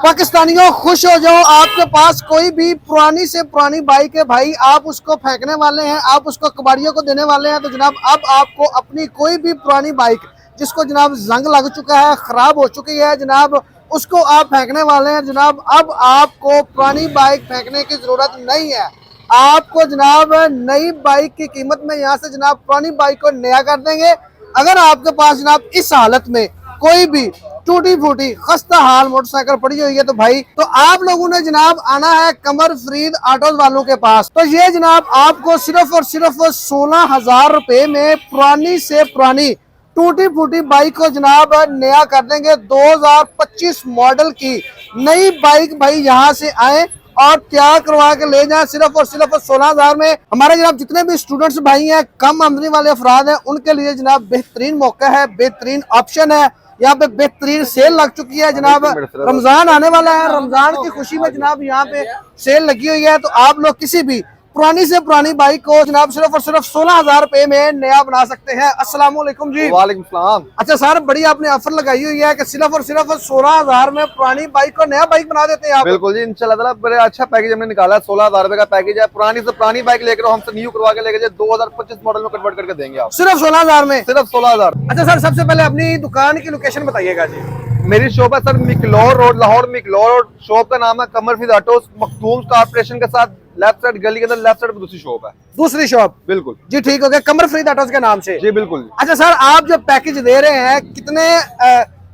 पाकिस्तानियों खुश हो जाओ, आपके पास कोई भी पुरानी से पुरानी बाइक है भाई, आप उसको फेंकने वाले हैं, आप उसको कबाड़ियों को देने वाले हैं, तो जनाब अब आपको अपनी कोई भी पुरानी बाइक जिसको जनाब जंग लग चुका है, खराब हो चुकी है जनाब, उसको आप फेंकने वाले हैं जनाब। अब आपको पुरानी बाइक फेंकने की जरूरत नहीं है, आपको जनाब नई बाइक की कीमत में यहाँ से जनाब पुरानी बाइक को नया कर देंगे। अगर आपके पास जनाब इस हालत में कोई भी टूटी फूटी खस्ता हाल मोटरसाइकिल पड़ी हुई है तो भाई तो आप लोगों ने जनाब आना है कमर फरीद ऑटोज वालों के पास। तो ये जनाब आपको सिर्फ और सिर्फ 16,000 रुपए में पुरानी से पुरानी टूटी फूटी बाइक को जनाब नया कर देंगे। 2025 मॉडल की नई बाइक भाई यहाँ से आए और तैयार करवा के ले जाए सिर्फ और सिर्फ 16,000 में। हमारे जनाब जितने भी स्टूडेंट्स भाई हैं, कम आमदनी वाले अफराद हैं, उनके लिए जनाब बेहतरीन मौका है, बेहतरीन ऑप्शन है। यहाँ पे बेहतरीन सेल लग चुकी है जनाब, रमजान आने वाला है, रमजान की खुशी में जनाब यहाँ पे सेल लगी हुई है। तो आप लोग किसी भी पुरानी से पुरानी बाइक को जनाब सिर्फ और सिर्फ 16,000 रुपए में नया बना सकते हैं। अस्सलाम वालेकुम जी। वालेकुम सलाम। अच्छा सर, बड़ी आपने ऑफर लगाई हुई है कि सिर्फ और सिर्फ 16,000 में पुरानी बाइक को नया बाइक बना देते हैं आप। बिल्कुल जी, इंशाल्लाह ताला बड़े अच्छा पैकेज हमने निकाला है। 16,000 रुपए का पैकेज है। पुरानी से पुरानी बाइक लेकर हमसे न्यू करवा के लेकर 2025 मॉडल में कन्वर्ट करके देंगे आप सिर्फ 16,000 में, सिर्फ 16,000। अच्छा सर, सबसे पहले अपनी दुकान की लोकेशन बताइएगा जी। मेरी शॉप है sir McLeod road, Lahore McLeod road. Shop का नाम है कमर फरीद ऑटोज, मखदूम कॉर्पोरेशन के साथ लेफ्ट साइड गली के अंदर लेफ्ट साइड पर दूसरी शॉप है। दूसरी शॉप बिल्कुल जी, ठीक हो गया, कमर फरीद ऑटोज के नाम से जी बिल्कुल। अच्छा सर, आप जो पैकेज दे रहे हैं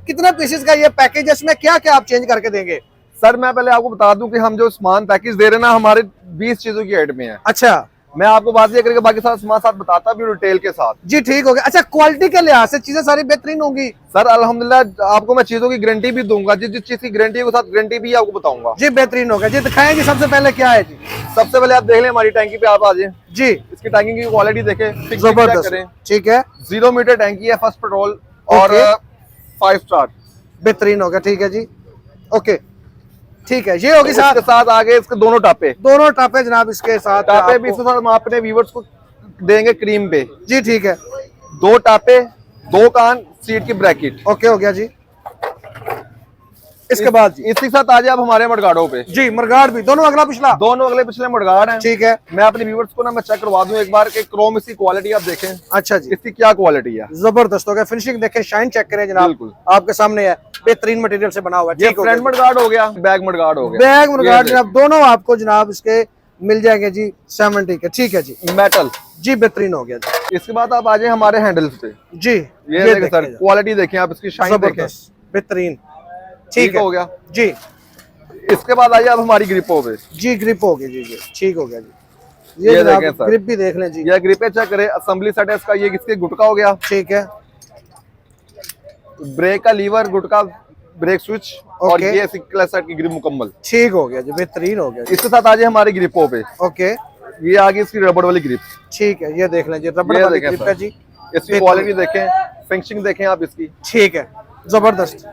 कितने पीसेस का ये पैकेज है, इसमें क्या क्या आप चेंज करके देंगे? सर मैं पहले आपको बता दूं कि हम जो सामान पैकेज दे रहे हैं ना, हमारे 20 चीजों की एड में है। अच्छा, मैं आपको बात ये करके बाकी सारा सामान साथ बताता भी डिटेल के साथ जी ठीक हो गया। अच्छा, क्वालिटी के लिहाज से चीजें सारी बेहतरीन होंगी सर अल्हम्दुलिल्लाह। आपको मैं चीजों की गारंटी भी दूंगा, जिस जिस चीज की गारंटी के साथ गारंटी भी आपको बताऊंगा जी। बेहतरीन होगा जी, दिखाएं जी। सबसे पहले क्या है जी? सबसे पहले आप देख लें हमारी टैंकी पे आप आ जाए जी। इसकी टैंकी की क्वालिटी देखें, जबरदस्त, ठीक है। 0 मीटर टैंकी है, फर्स्ट पेट्रोल और 5 स्टार। बेहतरीन होगा, ठीक है जी, ओके ठीक है। ये होगी साथ इसके साथ आगे इसके दोनों टापे जनाब, इसके साथ टापे भी इसके साथ हम अपने व्यूअर्स को देंगे क्रीम पे जी, ठीक है। 2 टापे, 2 कान, सीट की ब्रैकेट, ओके हो गया जी। इसके बाद इसके साथ आ जाए आप हमारे मडगाड़ों पे जी, मडगाड़ भी दोनों अगला पिछला, दोनों अगले पिछले मडगाड़ हैं, ठीक है। मैं अपने व्यूअर्स को ना मैं चेक करवा दूं एक बार के क्रोम इसकी क्वालिटी आप देखें। अच्छा जी, इसकी क्या क्वालिटी है, जबरदस्त हो गया। फिनिशिंग देखें, शाइन चेक करें जनाब, बिल्कुल आपके सामने है, बेहतरीन मटेरियल से बना हुआ है। ये फ्रंट मडगार्ड हो गया, बैक मडगार्ड हो गया, बैग मडगाड़ जनाब दोनों आपको जनाब इसके मिल जाएंगे जी 70 के, ठीक है जी। मेटल जी, बेहतरीन हो गया जी। इसके बाद आप आ जाए हमारे हैंडल्स पे जी, ये देखें सर, क्वालिटी देखें आप, इसकी शाइन देखें, बेहतरीन, ठीक हो गया जी। इसके बाद आ जाए आप हमारी ग्रिपों पे जी, ग्रिप हो गई जी, ठीक हो गया जी। ये देखें सर, ग्रिप भी देख लें जी, ये ग्रिपें चेक करें, असेंबली सेट है इसका, ये इसके गुटका हो गया, ठीक है। ब्रेक का लीवर, गुटका, ब्रेक स्विच और ओके। ये क्लच सेट की ग्रिप मुकम्मल, ठीक हो गया जी, बेहतरीन हो गया जी। इसके साथ आ जाए हमारी ग्रिपों पे, ओके, ये आगे इसकी रबड़ वाली ग्रिप, ठीक है, ये देख लें जी, रबड़ वाली ग्रिप है जी। इसकी क्वालिटी देखें, फिनिशिंग देखें आप इसकी, ठीक है, जबरदस्त,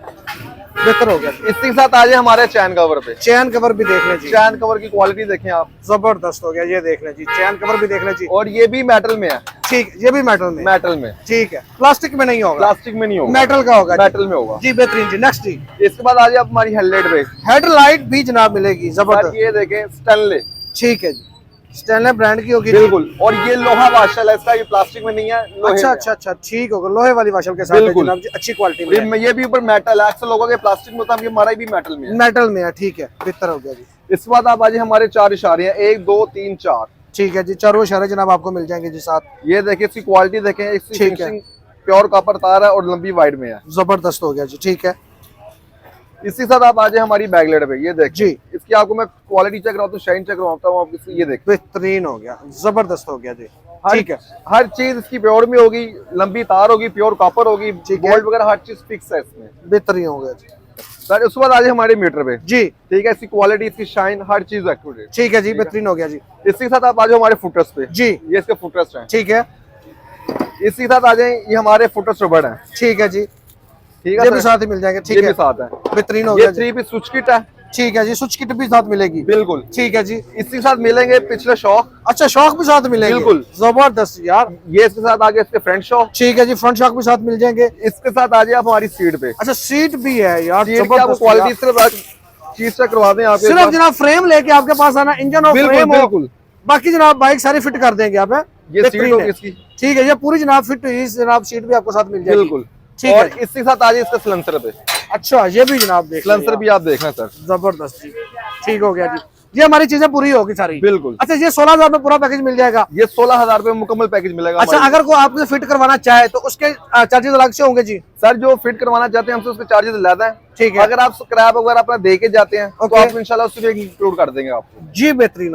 बेहतर हो गया। इसके साथ आ जाए हमारे चैन कवर पे, चैन कवर भी देख लें जी, चैन कवर की क्वालिटी देखें आप, जबरदस्त हो गया, ये देख लें जी, चैन कवर भी देख लें जी, और ये भी मेटल में है, ठीक, ये भी मेटल में, ठीक है, प्लास्टिक में नहीं होगा, प्लास्टिक में नहीं होगा, मेटल का होगा, मेटल में होगा जी, बेहतरीन जी। नेक्स्ट जी, इसके बाद आ जाए आप हमारी हेडलाइट पे, हेडलाइट भी जनाब मिलेगी, जबरदस्त, ये देखें स्टेनले, ठीक है जी, स्टेनले ब्रांड की होगी बिल्कुल, और ये लोहा वाशल है इसका, ये प्लास्टिक में नहीं है, लोहे अच्छा में। अच्छा अच्छा, ठीक होगा, लोहे वाली वाशल के साथ है बिल्कुल। जनाब जी, अच्छी क्वालिटी में, ये भी ऊपर मेटल है, अक्सर लोगों के प्लास्टिक में होता है, हमारा भी मेटल में है, मेटल में है, ठीक है, बेहतर हो गया जी। इसके बाद आप आ जाए हमारे 4 इशारे हैं, 1 2 3 4, ठीक है जी, चारों इशारे जनाब आपको मिल जाएंगे जी साथ, ये देखिए इसकी क्वालिटी देखें, इसकी ठीक है। फिनिशिंग प्योर कॉपर तार है और लंबी वाइड में है, जबरदस्त हो गया जी, ठीक है। इसी साथ आप आ जाए हमारी बैकलाइट पे, ये देखिए जी, इसकी आपको मैं क्वालिटी चेक कराता हूँ, शाइन चेक करवाता हूँ, आप इसकी ये देखिए, बेहतरीन हो गया, जबरदस्त हो गया जी, ठीक है। हर चीज इसकी प्योर में होगी, लंबी तार होगी, प्योर कॉपर होगी, ठीक है। बोल्ट वगैरह हर चीज फिक्स है इसमें, बेहतरीन हो गया जी, सर। उसके बाद आ जाए हमारे मीटर पे, जी ठीक है, इसकी क्वालिटी, इसकी शाइन, हर चीज एक्यूरेट, ठीक है जी, बेहतरीन हो गया जी, इसी के साथ आप आ जाओ हमारे फुटरेस्ट पे, जी ये इसके फुटरेस्ट हैं, ठीक है, इसी के साथ आ जाए ये हमारे फुटरेस्ट रबड़ हैं, ठीक है जी, ठीक ये है भी सर? साथ ही मिल जाएंगे, ठीक ये है, भी साथ है, बेहतरीन हो ये गया जी, 3 पीस स्विच किट है, ठीक है जी, स्विच किट भी साथ मिलेगी, बिल्कुल, ठीक है जी। इसी के साथ मिलेंगे पिछले शॉक, अच्छा, शॉक भी साथ मिलेंगे, बिल्कुल। जबरदस्त यार, ये इसके साथ आगे इसके फ्रंट शॉक, ठीक है जी, फ्रंट शॉक भी साथ मिल जाएंगे, इसके साथ आ जाए आप हमारी सीट पे, अच्छा सीट भी है यार, सीट की आपको जबरदस्त क्वालिटी यार। सिर्फ चीज चेक करवा दें आप एक सिर्फ बार। जनाब फ्रेम लेके आपके पास आना, इंजन और बिल्कुल फ्रेम हो, बिल्कुल। बाकी जनाब बाइक सारी फिट कर देंगे आप। ये सीट बेहतरीन होगी है। इसकी। ठीक है, ये पूरी जनाब फिट हुई जनाब सीट भी आपको साथ मिल जाएगी। बिल्कुल। ठीक और है। इसके साथ आ जाए इसका सिलेंसर पे। अच्छा, ये भी जनाब देख सिलेंसर लें भी आप देखना सर। जबरदस्त जी, ठीक हो गया जी। ये हमारी चीजें पूरी होगी सारी। बिल्कुल। अच्छा, ये 16,000 में पूरा पैकेज मिल जाएगा। ये 16,000 रुपए में मुकम्मल पैकेज मिलेगा। अच्छा, हमारे अगर कोई आपसे फिट करवाना चाहे तो उसके चार्जेस अलग से होंगे जी? सर जो फिट करवाना चाहते हैं हमसे उसके चार्जेस ज्यादा हैं। ठीक है। अगर आप स्क्रैप वगैरह अपना दे के जाते हैं तो ओके। आप इंशाल्लाह उससे इंक्लूड कर देंगे आपको। जी, बेहतरीन हो।